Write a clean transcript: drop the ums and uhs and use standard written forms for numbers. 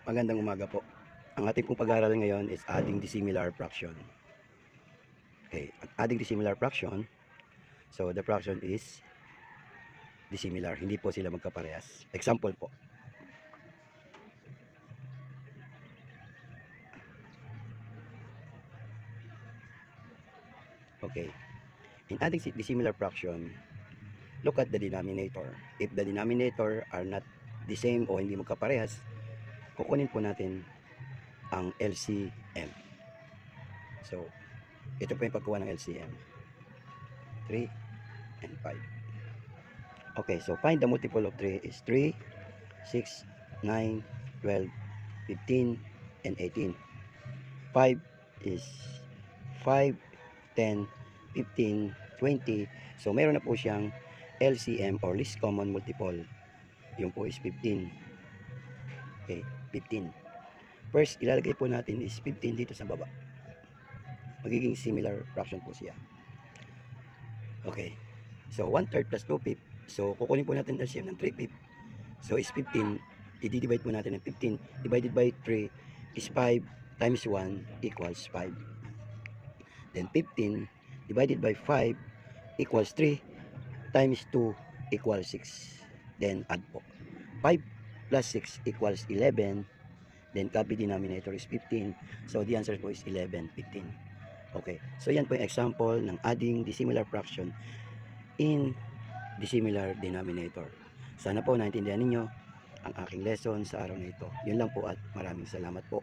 Magandang umaga po. Ang ating pong pag-aaral ngayon is adding dissimilar fraction. Okay, adding dissimilar fraction. So the fraction is dissimilar, hindi po sila magkaparehas. Example po. Okay. In adding dissimilar fraction, look at the denominator. If the denominator are not the same o hindi magkaparehas, kukunin po natin ang LCM. So, ito po yung pagkuha ng LCM. 3 and 5. Okay, so find the multiple of 3 is 3, 6, 9, 12, 15, and 18. 5 is 5, 10, 15, 20. So, meron na po siyang LCM or least common multiple. Yung po is 15. Okay, 15. First, ilalagay po natin is 15 dito sa baba. Magiging similar fraction po siya. Okay. So, 1/3 plus 2/5. So, kukunin po natin LCM ng 3/5. So, is 15. I-divide po natin ng 15. Divided by 3 is 5 times 1 equals 5. Then 15 divided by 5 equals 3 times 2 equals 6. Then add po. 5 plus 6 equals 11. Then copy denominator is 15. So the answer po is 11, 15. Okay. So yan po yung example ng adding dissimilar fraction in dissimilar denominator. Sana po naintindihan ninyo ang aking lesson sa araw na ito. Yun lang po at maraming salamat po.